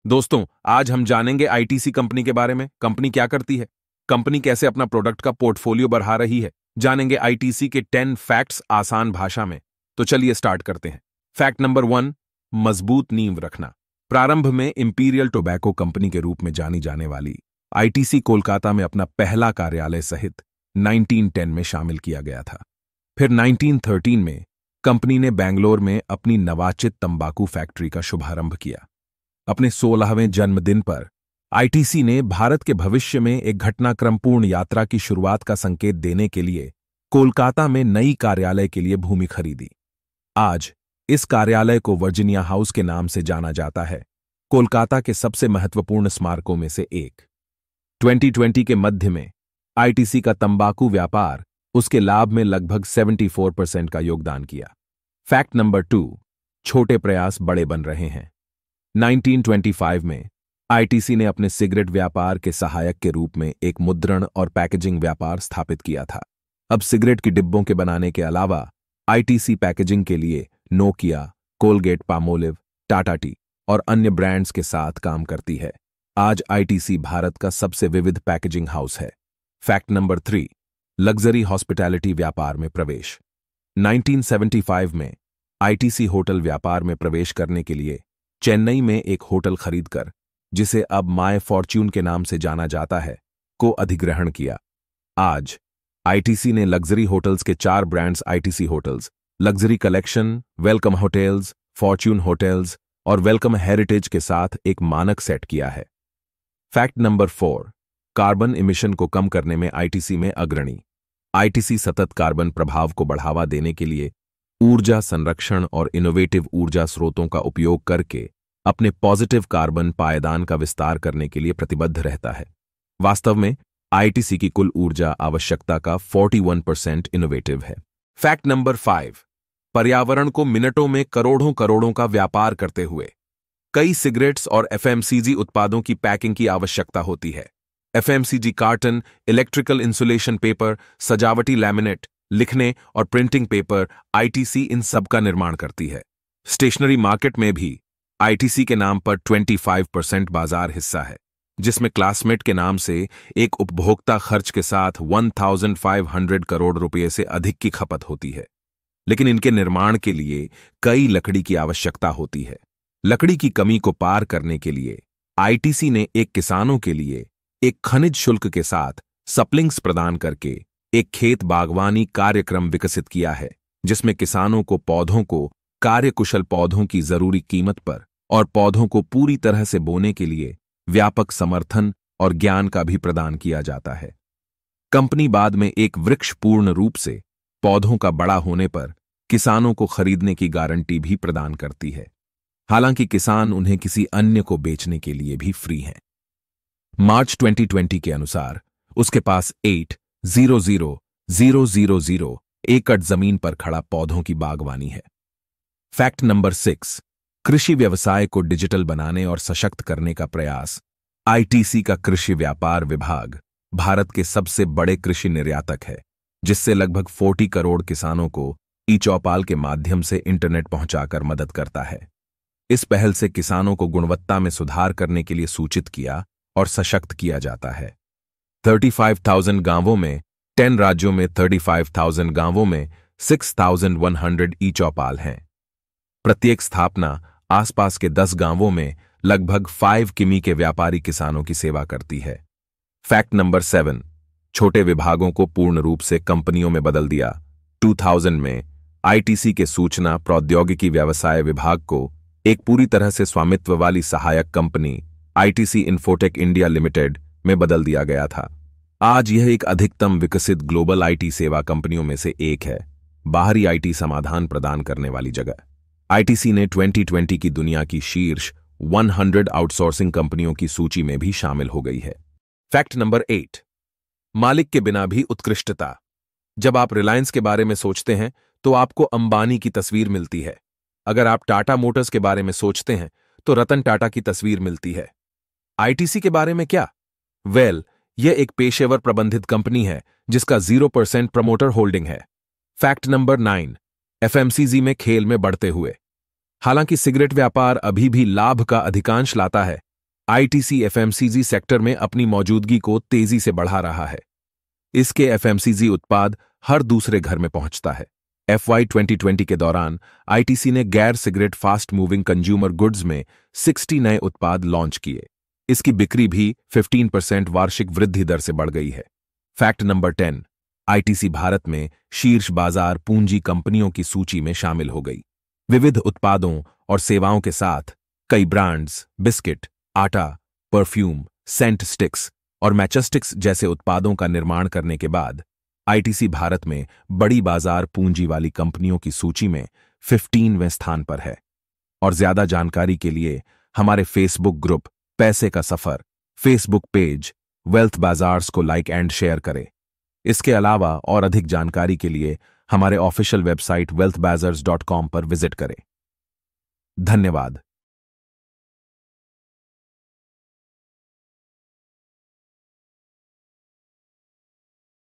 दोस्तों, आज हम जानेंगे आईटीसी कंपनी के बारे में। कंपनी क्या करती है, कंपनी कैसे अपना प्रोडक्ट का पोर्टफोलियो बढ़ा रही है। जानेंगे आईटीसी के 10 फैक्ट्स आसान भाषा में। तो चलिए स्टार्ट करते हैं। फैक्ट नंबर 1, मजबूत नींव रखना। प्रारंभ में इंपीरियल टोबैको कंपनी के रूप में जानी जाने वाली आईटीसी कोलकाता में अपना पहला कार्यालय सहित 1910 में शामिल किया गया था। फिर 1913 में कंपनी ने बेंगलोर में अपनी नवाचित तंबाकू फैक्ट्री का शुभारंभ किया। अपने 16वें जन्मदिन पर आईटीसी ने भारत के भविष्य में एक घटनाक्रमपूर्ण यात्रा की शुरुआत का संकेत देने के लिए कोलकाता में नई कार्यालय के लिए भूमि खरीदी। आज इस कार्यालय को वर्जीनिया हाउस के नाम से जाना जाता है, कोलकाता के सबसे महत्वपूर्ण स्मारकों में से एक। 2020 के मध्य में आईटीसी का तंबाकू व्यापार उसके लाभ में लगभग 74% का योगदान किया। फैक्ट नंबर 2, छोटे प्रयास बड़े बन रहे हैं। 1925 में आईटीसी ने अपने सिगरेट व्यापार के सहायक के रूप में एक मुद्रण और पैकेजिंग व्यापार स्थापित किया था। अब सिगरेट की डिब्बों के बनाने के अलावा आईटीसी पैकेजिंग के लिए Nokia, Colgate Palmolive, Tata T और अन्य ब्रांड्स के साथ काम करती है। आज आईटीसी भारत का सबसे विविध पैकेजिंग हाउस है। फैक्ट नंबर 3, लग्जरी हॉस्पिटैलिटी व्यापार में प्रवेश। 1975 में आईटीसी होटल व्यापार में प्रवेश करने के लिए चेन्नई में एक होटल खरीदकर, जिसे अब माय फॉर्च्यून के नाम से जाना जाता है, को अधिग्रहण किया। आज आईटीसी ने लग्जरी होटल्स के 4 brands ITC hotels, luxury collection, welcome hotels, Fortune hotels और वेलकम हेरिटेज के साथ एक मानक सेट किया है। फैक्ट नंबर 4, कार्बन इमिशन को कम करने में आईटीसी में अग्रणी। आईटीसी सतत कार्बन प्रभाव को बढ़ावा देने के लिए ऊर्जा संरक्षण और इनोवेटिव ऊर्जा स्रोतों का उपयोग करके अपने पॉजिटिव कार्बन पायदान का विस्तार करने के लिए प्रतिबद्ध रहता है। वास्तव में आईटीसी की कुल ऊर्जा आवश्यकता का 41% इनोवेटिव है। फैक्ट नंबर 5, पर्यावरण को मिनटों में करोड़ों करोड़ों का व्यापार करते हुए कई सिगरेट्स और एफएमसीजी उत्पादों की पैकिंग की आवश्यकता होती है। FMCG carton, electrical insulation paper, सजावटी लैमिनेट, लिखने और प्रिंटिंग पेपर, आईटीसी इन सब का निर्माण करती है। स्टेशनरी मार्केट में भी आईटीसी के नाम पर 25% बाजार हिस्सा है, जिसमें क्लासमेट के नाम से एक उपभोक्ता खर्च के साथ 1500 करोड़ रुपए से अधिक की खपत होती है। लेकिन इनके निर्माण के लिए कई लकड़ी की आवश्यकता होती है। लकड़ी की कमी को पार करने के लिए आईटीसी ने एक किसानों के लिए एक खनिज शुल्क के साथ सप्लिंग्स प्रदान करके एक खेत बागवानी कार्यक्रम विकसित किया है, जिसमें किसानों को पौधों को कार्यकुशल पौधों की जरूरी कीमत पर और पौधों को पूरी तरह से बोने के लिए व्यापक समर्थन और ज्ञान का भी प्रदान किया जाता है। कंपनी बाद में एक वृक्ष पूर्ण रूप से पौधों का बड़ा होने पर किसानों को खरीदने की गारंटी भी प्रदान करती है, हालांकि किसान उन्हें किसी अन्य को बेचने के लिए भी फ्री हैं। मार्च 2020 के अनुसार उसके पास 8,000,000 एकड़ जमीन पर खड़ा पौधों की बागवानी है। फैक्ट नंबर 6, कृषि व्यवसाय को डिजिटल बनाने और सशक्त करने का प्रयास। आईटीसी का कृषि व्यापार विभाग भारत के सबसे बड़े कृषि निर्यातक है, जिससे लगभग 40 करोड़ किसानों को ई-चौपाल के माध्यम से इंटरनेट पहुंचाकर मदद करता है। इस पहल से किसानों को गुणवत्ता में सुधार करने के लिए सूचित किया और सशक्त किया जाता है। 35,000 गांवों में 10 राज्यों में 35,000 गांवों में 6,100 ई-चौपाल हैं। प्रत्येक स्थापना आसपास के 10 गांवों में लगभग 5 किमी के व्यापारी किसानों की सेवा करती है। फैक्ट नंबर 7, छोटे विभागों को पूर्ण रूप से कंपनियों में बदल दिया। 2000 में आईटीसी के सूचना प्रौद्योगिकी व्यवसाय विभाग को एक पूरी तरह से स्वामित्व वाली सहायक company ITC infotech India limited में बदल दिया गया था। आज यह एक अधिकतम विकसित ग्लोबल आईटी सेवा कंपनियों में से एक है, बाहरी आईटी समाधान प्रदान करने वाली जगह। आईटीसी ने 2020 की दुनिया की शीर्ष 100 आउटसोर्सिंग कंपनियों की सूची में भी शामिल हो गई है। फैक्ट नंबर 8, मालिक के बिना भी उत्कृष्टता। जब आप रिलायंस के बारे में सोचते हैं तो आपको अंबानी की तस्वीर मिलती है। अगर आप टाटा मोटर्स के बारे में सोचते हैं तो रतन टाटा की तस्वीर मिलती है। आईटीसी के बारे में क्या? यह एक पेशेवर प्रबंधित कंपनी है जिसका 0% प्रमोटर होल्डिंग है। फैक्ट नंबर 9, एफएमसीजी में खेल में बढ़ते हुए। हालांकि सिगरेट व्यापार अभी भी लाभ का अधिकांश लाता है, आईटीसी एफएमसीजी सेक्टर में अपनी मौजूदगी को तेजी से बढ़ा रहा है। इसके एफएमसीजी उत्पाद हर दूसरे घर में पहुंचता है। FY 2020 के दौरान आईटीसी ने गैर cigarette fast moving consumer goods में 60 नए उत्पाद लॉन्च किए। इसकी बिक्री भी 15% वार्षिक वृद्धि दर से बढ़ गई है। फैक्ट नंबर 10, आईटीसी भारत में शीर्ष बाजार पूंजी कंपनियों की सूची में शामिल हो गई। विविध उत्पादों और सेवाओं के साथ कई ब्रांड्स, बिस्किट, आटा, परफ्यूम, सेंट स्टिक्स और मैचस्टिक्स जैसे उत्पादों का निर्माण करने के बाद आईटीसी भारत में बड़ी बाजार पूंजी वाली कंपनियों की सूची में 15वें स्थान पर है। और ज्यादा जानकारी के लिए हमारे फेसबुक ग्रुप पैसे का सफर, फेसबुक पेज वेल्थ बाजार्स को लाइक एंड शेयर करें। इसके अलावा और अधिक जानकारी के लिए हमारे ऑफिशियल वेबसाइट wealthbazaars.com पर विजिट करें। धन्यवाद।